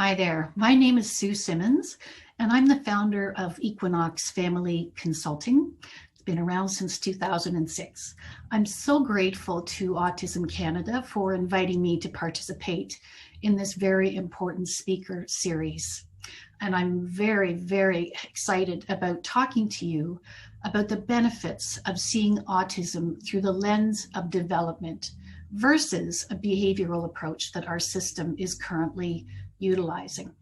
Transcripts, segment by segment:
Hi there, my name is Sue Simons, and I'm the founder of EQUINOX Family Consulting. It's been around since 2006. I'm so grateful to Autism Canada for inviting me to participate in this very important speaker series. And I'm very, very excited about talking to you about the benefits of seeing autism through the lens of development versus a behavioral approach that our system is currently utilizing.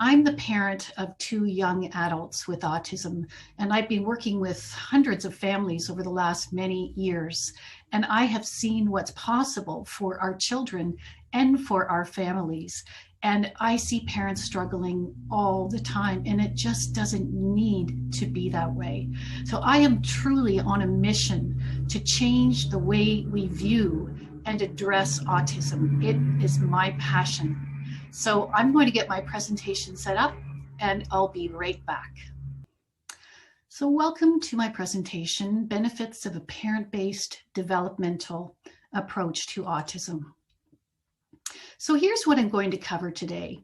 I'm the parent of two young adults with autism, and I've been working with hundreds of families over the last many years, and I have seen what's possible for our children and for our families. And I see parents struggling all the time, and it just doesn't need to be that way. So I am truly on a mission to change the way we view and address autism. It is my passion. So I'm going to get my presentation set up, and I'll be right back. So welcome to my presentation, Benefits of a Parent-Based Developmental Approach to Autism. So here's what I'm going to cover today.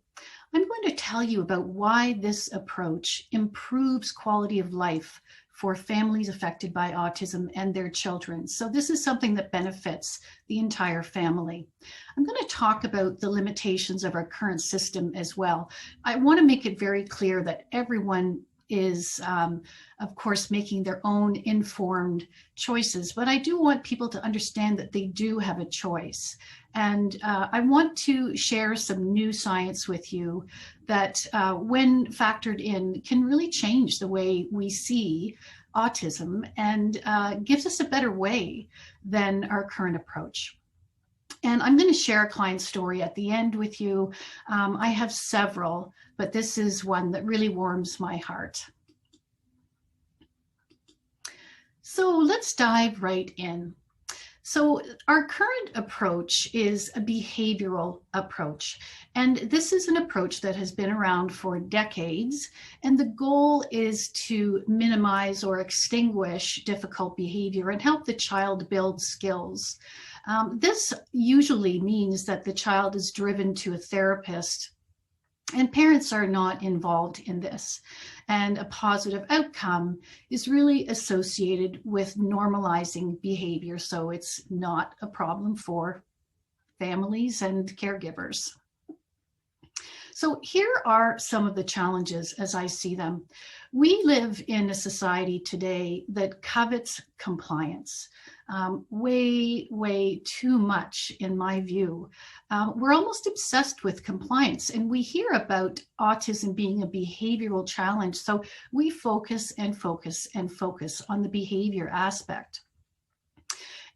I'm going to tell you about why this approach improves quality of life for families affected by autism and their children. So this is something that benefits the entire family. I'm going to talk about the limitations of our current system as well. I want to make it very clear that everyone is, of course, making their own informed choices, but I do want people to understand that they do have a choice. And I want to share some new science with you that, when factored in, can really change the way we see autism and gives us a better way than our current approach. And I'm going to share a client story at the end with you. I have several, but this is one that really warms my heart. So let's dive right in. So our current approach is a behavioral approach, and this is an approach that has been around for decades, and the goal is to minimize or extinguish difficult behavior and help the child build skills. This usually means that the child is driven to a therapist, and parents are not involved in this. And a positive outcome is really associated with normalizing behavior. So it's not a problem for families and caregivers. So here are some of the challenges as I see them. We live in a society today that covets compliance. Way too much, in my view. We're almost obsessed with compliance, and we hear about autism being a behavioral challenge, so we focus and focus and focus on the behavior aspect.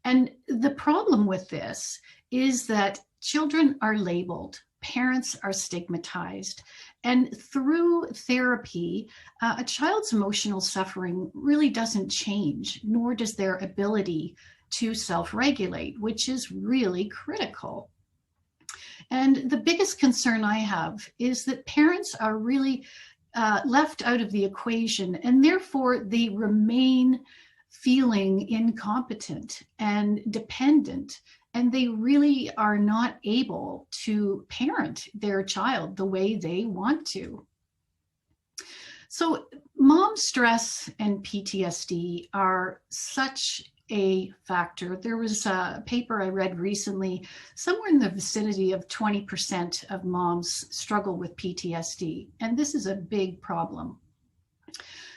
And the problem with this is that children are labeled, parents are stigmatized, and through therapy, a child's emotional suffering really doesn't change, nor does their ability to self-regulate, which is really critical. And the biggest concern I have is that parents are really left out of the equation, and therefore they remain feeling incompetent and dependent, and they really are not able to parent their child the way they want to. So mom stress and PTSD are such a factor. There was a paper I read recently, somewhere in the vicinity of 20% of moms struggle with PTSD, and this is a big problem.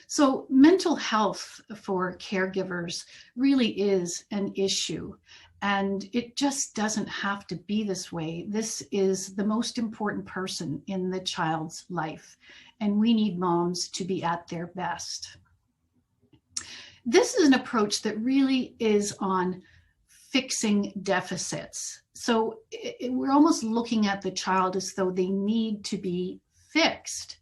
So mental health for caregivers really is an issue. And it just doesn't have to be this way. This is the most important person in the child's life, and we need moms to be at their best. This is an approach that really is on fixing deficits. So we're almost looking at the child as though they need to be fixed.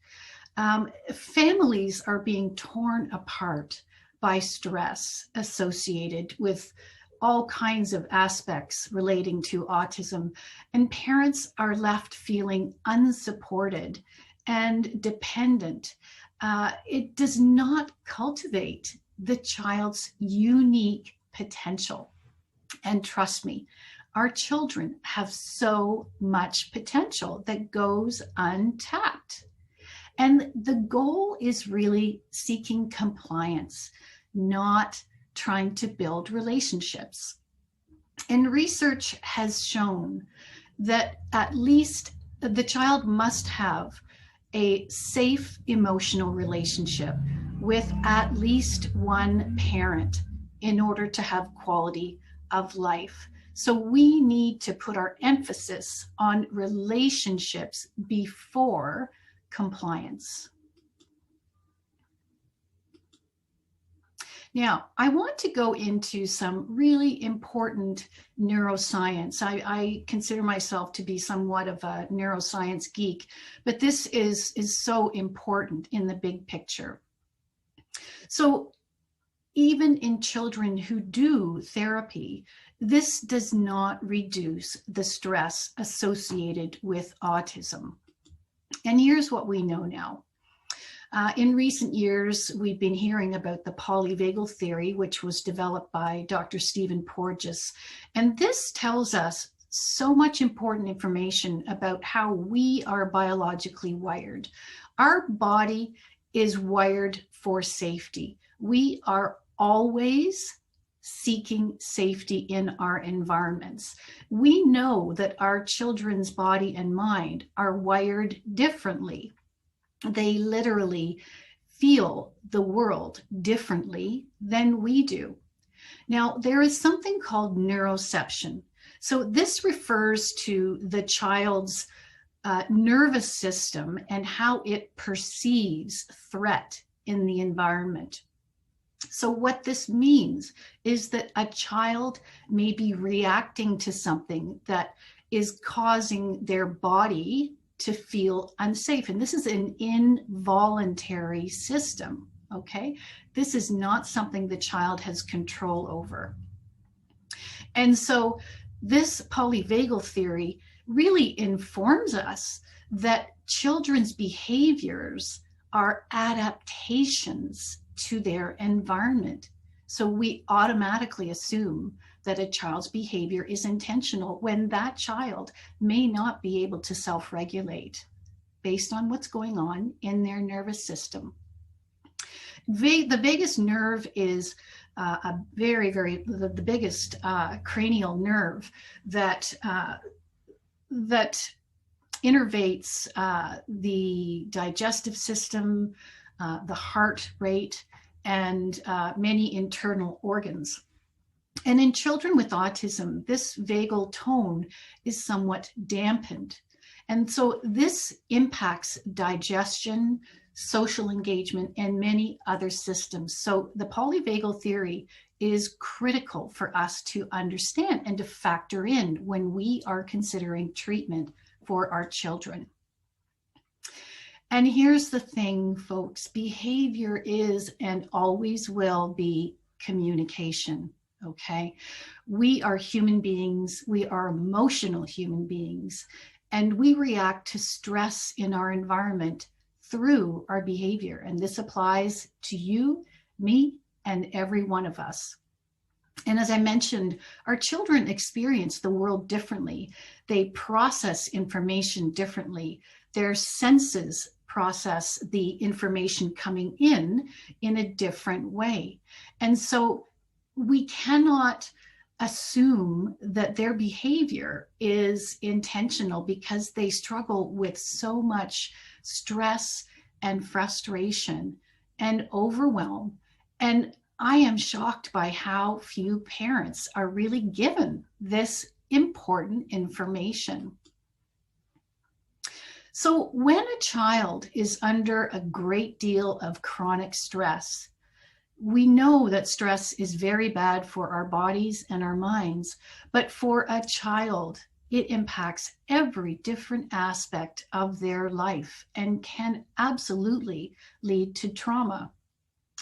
Families are being torn apart by stress associated with all kinds of aspects relating to autism, and parents are left feeling unsupported and dependent. It does not cultivate the child's unique potential. And trust me, Our children have so much potential that goes untapped. And the goal is really seeking compliance, not trying to build relationships. And research has shown that at least the child must have a safe emotional relationship with at least one parent in order to have quality of life. So we need to put our emphasis on relationships before compliance. Now, I want to go into some really important neuroscience. I consider myself to be somewhat of a neuroscience geek, but this is so important in the big picture. So even in children who do therapy, this does not reduce the stress associated with autism. And here's what we know now. In recent years, we've been hearing about the polyvagal theory, which was developed by Dr. Stephen Porges. And this tells us so much important information about how we are biologically wired. Our body is wired for safety. We are always seeking safety in our environments. We know that our children's body and mind are wired differently. They literally feel the world differently than we do. Now, there is something called neuroception. So this refers to the child's nervous system and how it perceives threat in the environment. So what this means is that a child may be reacting to something that is causing their body to feel unsafe. And this is an involuntary system, okay? This is not something the child has control over. And so this polyvagal theory really informs us that children's behaviors are adaptations to their environment. So we automatically assume that a child's behavior is intentional when that child may not be able to self-regulate based on what's going on in their nervous system. The vagus nerve is the biggest cranial nerve that innervates the digestive system, the heart rate, and many internal organs. And in children with autism, this vagal tone is somewhat dampened. And so this impacts digestion, social engagement, and many other systems. So the polyvagal theory is critical for us to understand and to factor in when we are considering treatment for our children. And here's the thing, folks, behavior is and always will be communication. Okay, we are human beings, we are emotional human beings, and we react to stress in our environment through our behavior. And this applies to you, me, and every one of us. And as I mentioned, our children experience the world differently. They process information differently. Their senses process the information coming in a different way. And so we cannot assume that their behavior is intentional because they struggle with so much stress and frustration and overwhelm. And I am shocked by how few parents are really given this important information. So when a child is under a great deal of chronic stress, we know that stress is very bad for our bodies and our minds, but for a child, it impacts every different aspect of their life and can absolutely lead to trauma.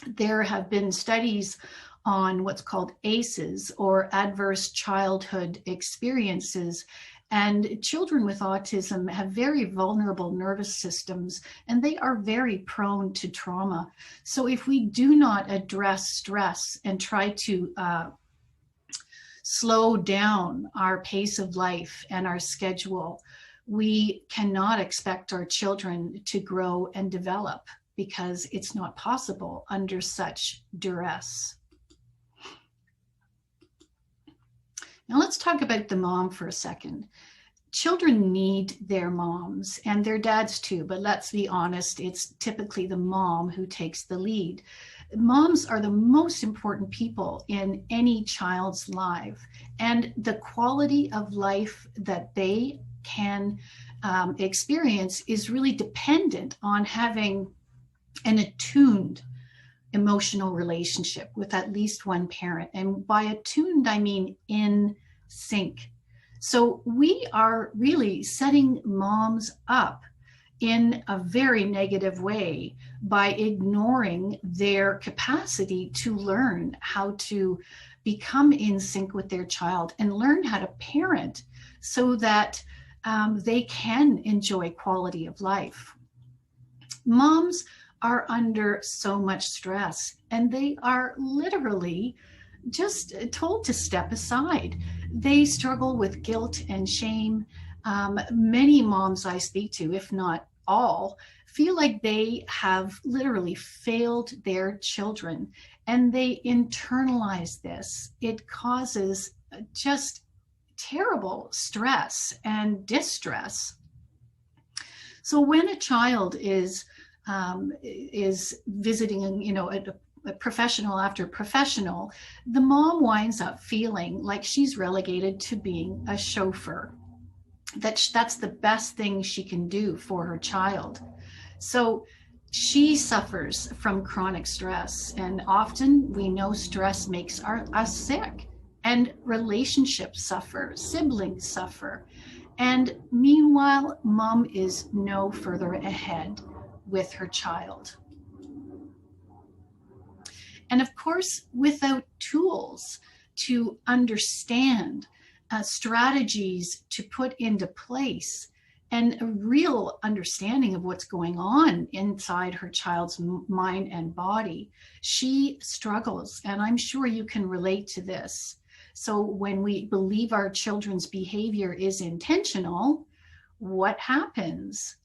There have been studies on what's called ACEs, or adverse childhood experiences, and children with autism have very vulnerable nervous systems, and they are very prone to trauma. So if we do not address stress and try to slow down our pace of life and our schedule, we cannot expect our children to grow and develop, because it's not possible under such duress. Now let's talk about the mom for a second. Children need their moms and their dads too, but let's be honest, it's typically the mom who takes the lead. Moms are the most important people in any child's life, and the quality of life that they can experience is really dependent on having an attuned emotional relationship with at least one parent. And by attuned, I mean in sync. So we are really setting moms up in a very negative way by ignoring their capacity to learn how to become in sync with their child and learn how to parent so that they can enjoy quality of life. Moms are under so much stress, and they are literally just told to step aside. They struggle with guilt and shame. Many moms I speak to, if not all, feel like they have literally failed their children, and they internalize this. It causes just terrible stress and distress. So when a child is visiting, you know, a professional after professional, the mom winds up feeling like she's relegated to being a chauffeur. That's the best thing she can do for her child. So she suffers from chronic stress, and often we know stress makes us sick, and relationships suffer, siblings suffer. And meanwhile, mom is no further ahead with her child. And of course, without tools to understand strategies to put into place and a real understanding of what's going on inside her child's mind and body, she struggles. And I'm sure you can relate to this. So when we believe our children's behavior is intentional, what happens?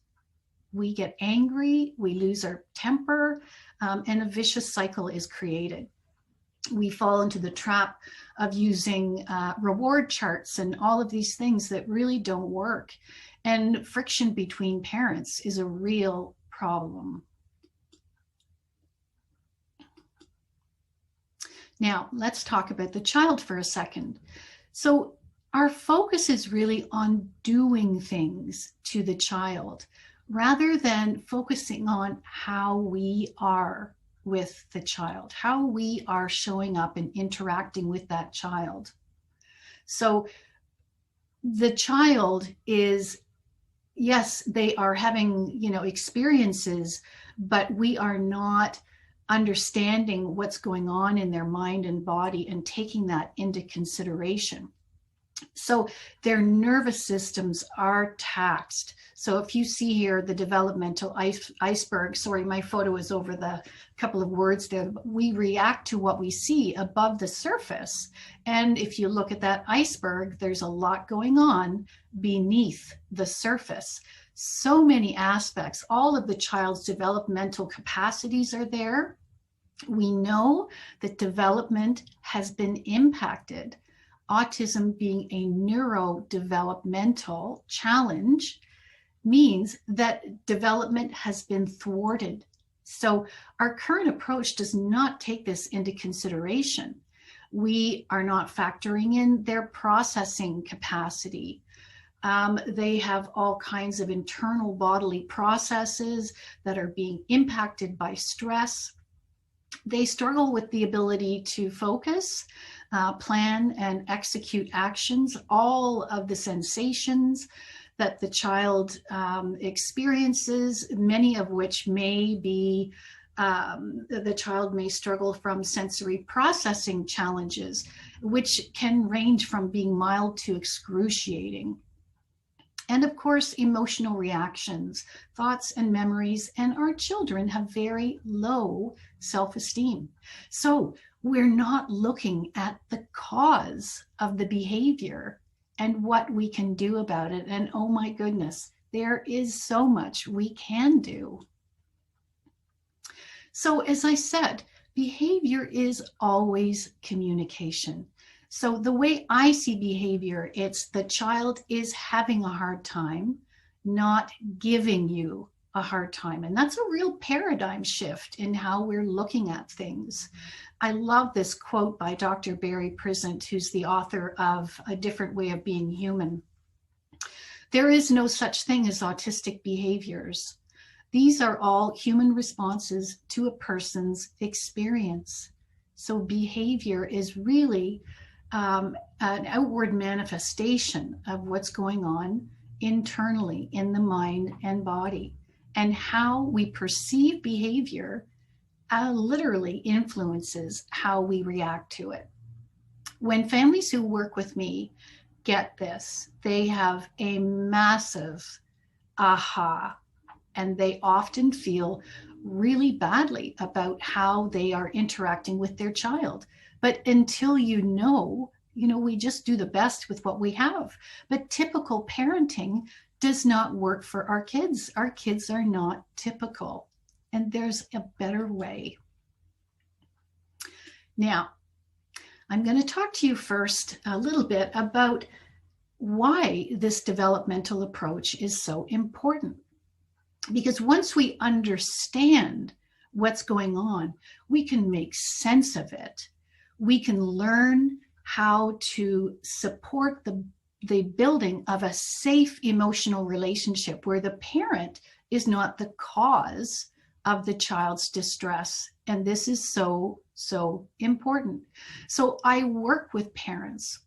We get angry, we lose our temper, and a vicious cycle is created. We fall into the trap of using reward charts and all of these things that really don't work. And friction between parents is a real problem. Now, let's talk about the child for a second. So our focus is really on doing things to the child, rather than focusing on how we are with the child, how we are showing up and interacting with that child. So the child is, yes, they are having, you know, experiences, but we are not understanding what's going on in their mind and body and taking that into consideration. So their nervous systems are taxed. So if you see here the developmental iceberg, sorry, my photo is over the couple of words there, we react to what we see above the surface. And if you look at that iceberg, there's a lot going on beneath the surface. So many aspects, all of the child's developmental capacities are there. We know that development has been impacted. Autism being a neurodevelopmental challenge means that development has been thwarted. So our current approach does not take this into consideration. We are not factoring in their processing capacity. They have all kinds of internal bodily processes that are being impacted by stress. They struggle with the ability to focus, plan and execute actions, all of the sensations that the child experiences, many of which may be, the child may struggle from sensory processing challenges, which can range from being mild to excruciating. And of course, emotional reactions, thoughts and memories, and our children have very low self-esteem. So we're not looking at the cause of the behavior and what we can do about it. And oh my goodness, there is so much we can do. So as I said, behavior is always communication. So the way I see behavior, it's the child is having a hard time, not giving you a hard time. And that's a real paradigm shift in how we're looking at things. I love this quote by Dr. Barry Prisant, who's the author of A Different Way of Being Human. There is no such thing as autistic behaviors. These are all human responses to a person's experience. So behavior is really an outward manifestation of what's going on internally in the mind and body. And how we perceive behavior literally influences how we react to it. When families who work with me get this, they have a massive aha, and they often feel really badly about how they are interacting with their child. But until you know, we just do the best with what we have. But typical parenting does not work for our kids. Our kids are not typical, and there's a better way. Now, I'm going to talk to you first a little bit about why this developmental approach is so important. Because once we understand what's going on, we can make sense of it. We can learn how to support the building of a safe emotional relationship where the parent is not the cause of the child's distress. And this is so, so important. So I work with parents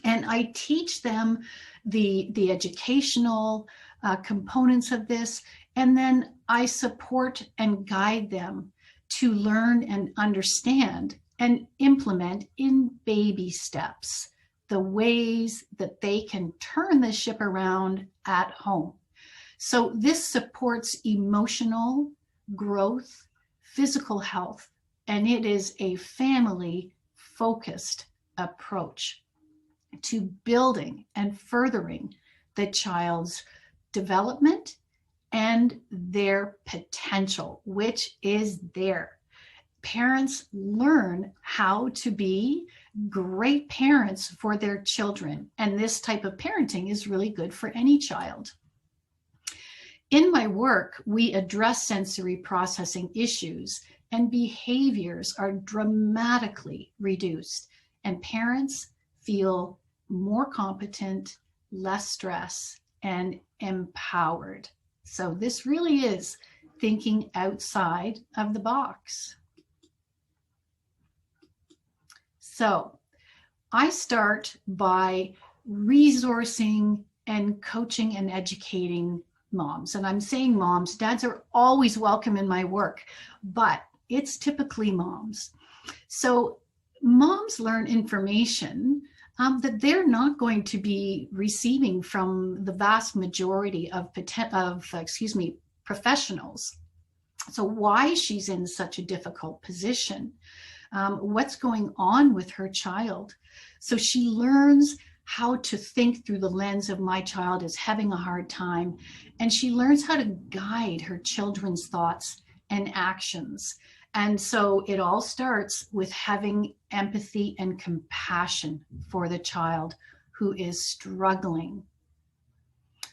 and I teach them the educational components of this, and then I support and guide them to learn and understand and implement in baby steps the ways that they can turn the ship around at home. So this supports emotional growth, physical health, and it is a family-focused approach to building and furthering the child's development and their potential, which is there. Parents learn how to be great parents for their children, and this type of parenting is really good for any child. In my work, we address sensory processing issues, and behaviors are dramatically reduced, and parents feel more competent, less stress, and empowered. So this really is thinking outside of the box. So I start by resourcing and coaching and educating moms. And I'm saying moms, dads are always welcome in my work, but it's typically moms. So moms learn information that they're not going to be receiving from the vast majority of professionals. So why she's in such a difficult position, what's going on with her child. So she learns how to think through the lens of my child is having a hard time, and she learns how to guide her children's thoughts and actions. And so it all starts with having empathy and compassion for the child who is struggling.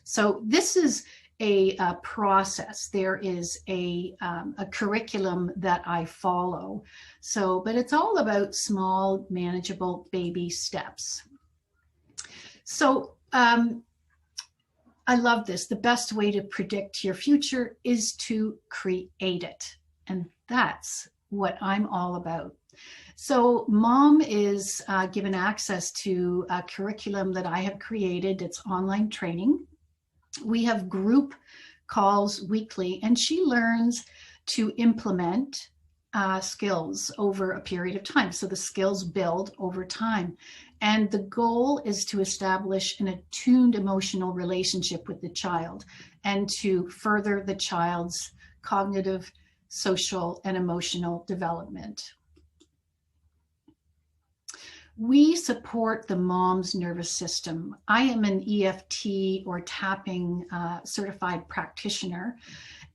So this is a process. There is a curriculum that I follow. So, but it's all about small, manageable baby steps. So I love this. The best way to predict your future is to create it. And that's what I'm all about. So mom is given access to a curriculum that I have created. It's online training. We have group calls weekly, and she learns to implement skills over a period of time. So the skills build over time. And the goal is to establish an attuned emotional relationship with the child and to further the child's cognitive, social, and emotional development. We support the mom's nervous system. I am an EFT or tapping certified practitioner,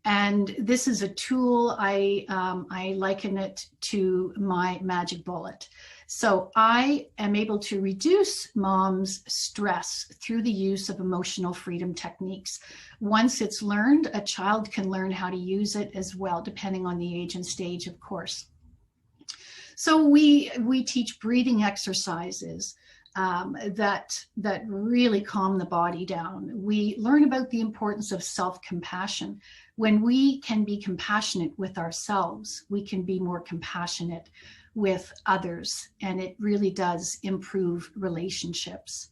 and this is a tool. I liken it to my magic bullet. So I am able to reduce mom's stress through the use of emotional freedom techniques. Once it's learned, a child can learn how to use it as well, depending on the age and stage, of course. So we teach breathing exercises that really calm the body down. We learn about the importance of self-compassion. When we can be compassionate with ourselves, we can be more compassionate with others, and it really does improve relationships.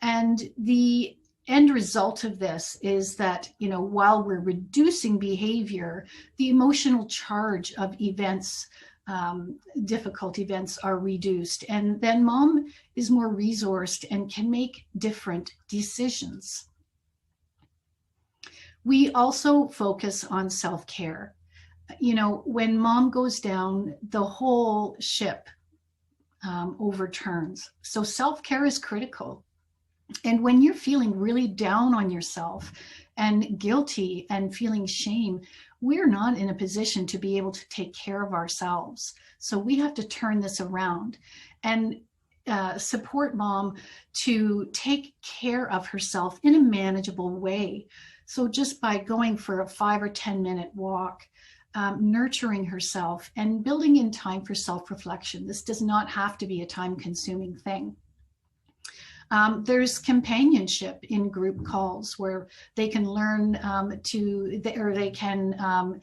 And the end result of this is that, while we're reducing behavior, the emotional charge of events, difficult events, are reduced, and then mom is more resourced and can make different decisions. We also focus on self-care. When mom goes down, the whole ship overturns. So self-care is critical. And when you're feeling really down on yourself and guilty and feeling shame, we're not in a position to be able to take care of ourselves. So we have to turn this around and support mom to take care of herself in a manageable way. So just by going for a 5 or 10 minute walk, nurturing herself and building in time for self-reflection. This does not have to be a time-consuming thing. There's companionship in group calls where they can learn they can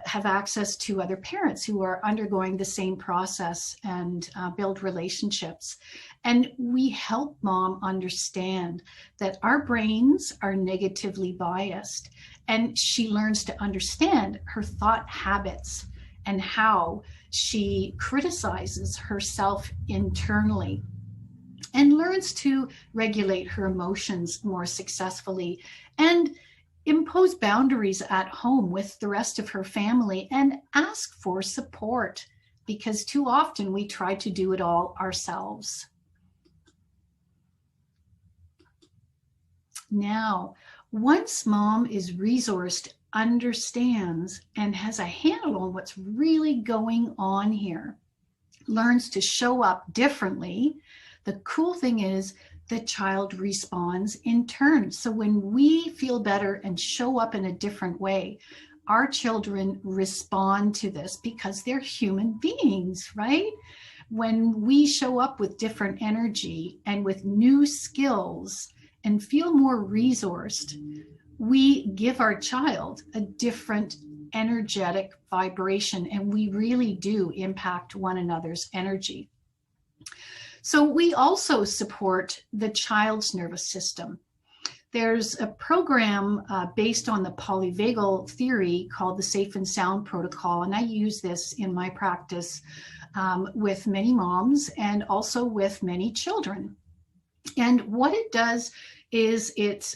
have access to other parents who are undergoing the same process and build relationships. And we help mom understand that our brains are negatively biased, and she learns to understand her thought habits and how she criticizes herself internally, and learns to regulate her emotions more successfully and impose boundaries at home with the rest of her family and ask for support, because too often we try to do it all ourselves. Now, once mom is resourced, understands, and has a handle on what's really going on here, learns to show up differently, the cool thing is the child responds in turn. So when we feel better and show up in a different way, our children respond to this because they're human beings, right? When we show up with different energy and with new skills and feel more resourced, we give our child a different energetic vibration, and we really do impact one another's energy. So we also support the child's nervous system. There's a program based on the polyvagal theory called the Safe and Sound Protocol, and I use this in my practice with many moms and also with many children. And what it does is it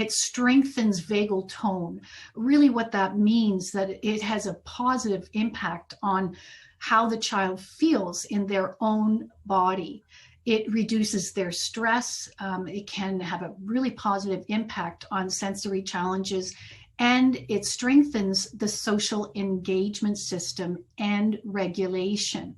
strengthens vagal tone. Really what that means, that it has a positive impact on how the child feels in their own body. It reduces their stress. It can have a really positive impact on sensory challenges, and it strengthens the social engagement system and regulation,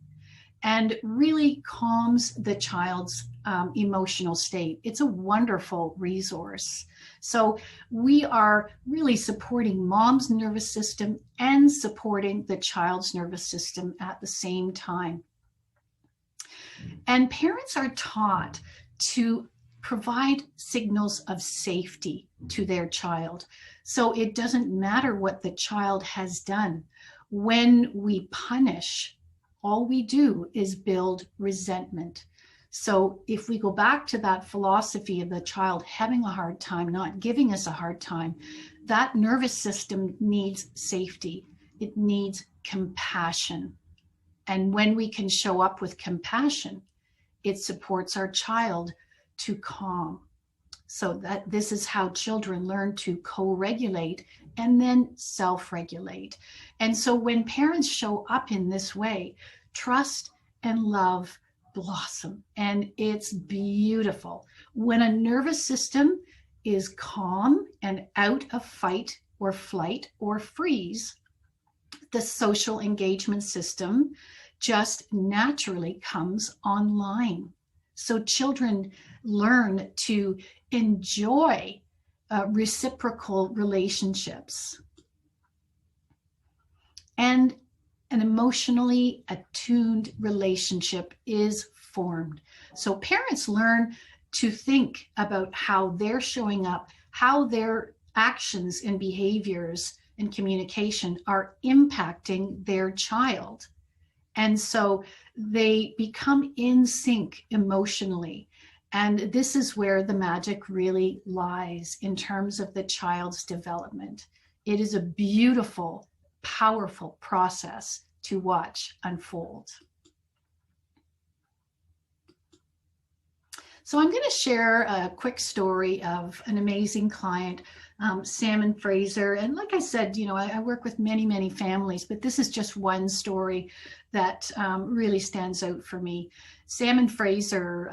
and really calms the child's emotional state. It's a wonderful resource. So we are really supporting mom's nervous system and supporting the child's nervous system at the same time. And parents are taught to provide signals of safety to their child. So it doesn't matter what the child has done. When we punish, all we do is build resentment. So if we go back to that philosophy of the child having a hard time, not giving us a hard time, that nervous system needs safety. It needs compassion. And when we can show up with compassion, it supports our child to calm. So that this is how children learn to co-regulate and then self-regulate. And so when parents show up in this way, trust and love blossom, and it's beautiful. When a nervous system is calm and out of fight or flight or freeze, the social engagement system just naturally comes online. So children learn to enjoy reciprocal relationships, and an emotionally attuned relationship is formed. So parents learn to think about how they're showing up, how their actions and behaviors and communication are impacting their child. And so they become in sync emotionally. And this is where the magic really lies in terms of the child's development. It is a beautiful, powerful process to watch unfold. So I'm going to share a quick story of an amazing client, Sam and Fraser. And like I said, you know, I work with many, many families, but this is just one story that really stands out for me. Sam and Fraser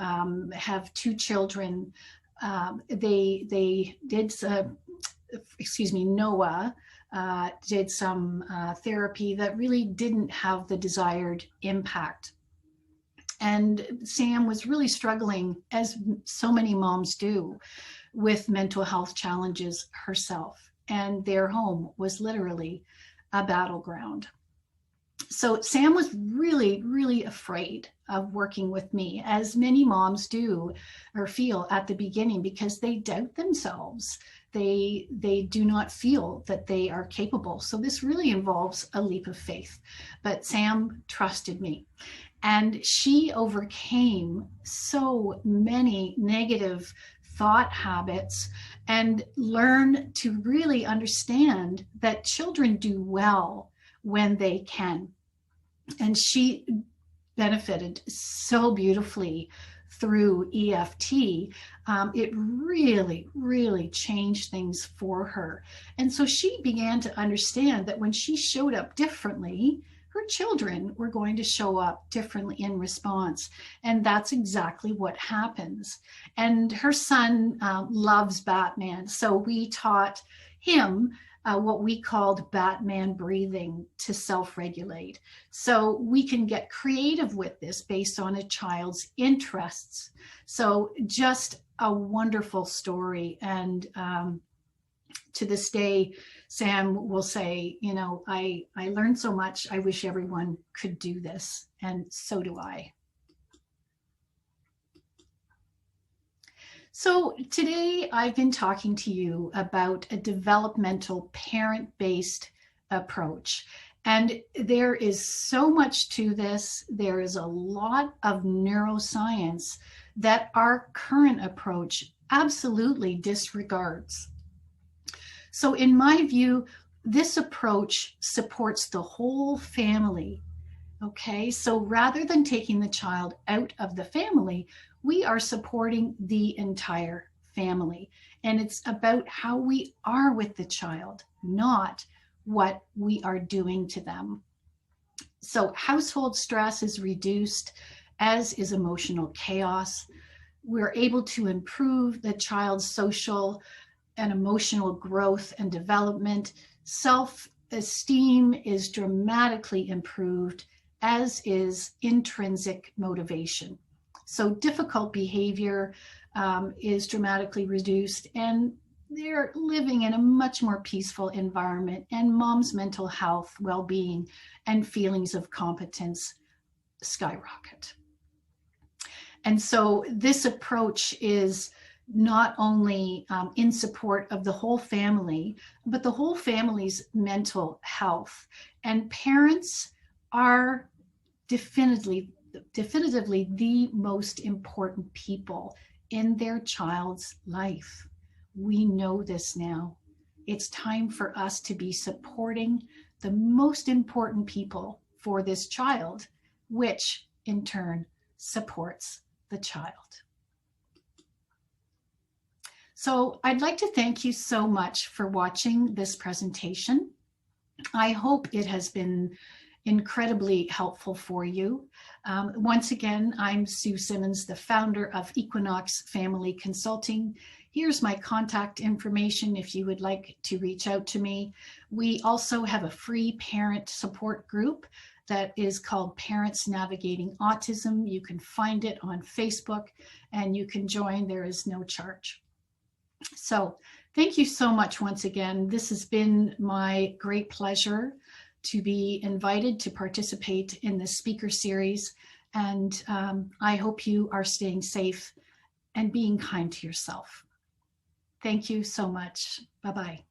have two children. They did, Noah did some therapy that really didn't have the desired impact. And Sam was really struggling, as so many moms do, with mental health challenges herself. And their home was literally a battleground. So Sam was really, really afraid of working with me, as many moms do or feel at the beginning, because they doubt themselves. They do not feel that they are capable. So this really involves a leap of faith. But Sam trusted me. And she overcame so many negative thought habits and learned to really understand that children do well when they can. And she benefited so beautifully through EFT. It really, really changed things for her. And so she began to understand that when she showed up differently, her children were going to show up differently in response. And that's exactly what happens. And her son loves Batman. So we taught him what we called Batman breathing to self-regulate. So we can get creative with this based on a child's interests. So just a wonderful story. And to this day, Sam will say, you know, I learned so much. I wish everyone could do this. And so do I. So today I've been talking to you about a developmental parent-based approach. And there is so much to this. There is a lot of neuroscience that our current approach absolutely disregards. So in my view, this approach supports the whole family. Okay, so rather than taking the child out of the family, we are supporting the entire family. And it's about how we are with the child, not what we are doing to them. So household stress is reduced, as is emotional chaos. We're able to improve the child's social and emotional growth and development. Self-esteem is dramatically improved, as is intrinsic motivation. So difficult behavior is dramatically reduced, and they're living in a much more peaceful environment, and mom's mental health, well-being, and feelings of competence skyrocket. And so this approach is not only in support of the whole family, but the whole family's mental health. And parents are definitively the most important people in their child's life. We know this now. It's time for us to be supporting the most important people for this child, which in turn supports the child. So I'd like to thank you so much for watching this presentation. I hope it has been incredibly helpful for you. Once again, I'm Sue Simons, the founder of Equinox Family Consulting. Here's my contact information if you would like to reach out to me. We also have a free parent support group that is called Parents Navigating Autism. You can find it on Facebook and you can join. There is no charge. So thank you so much once again. This has been my great pleasure to be invited to participate in this speaker series. And I hope you are staying safe and being kind to yourself. Thank you so much. Bye-bye.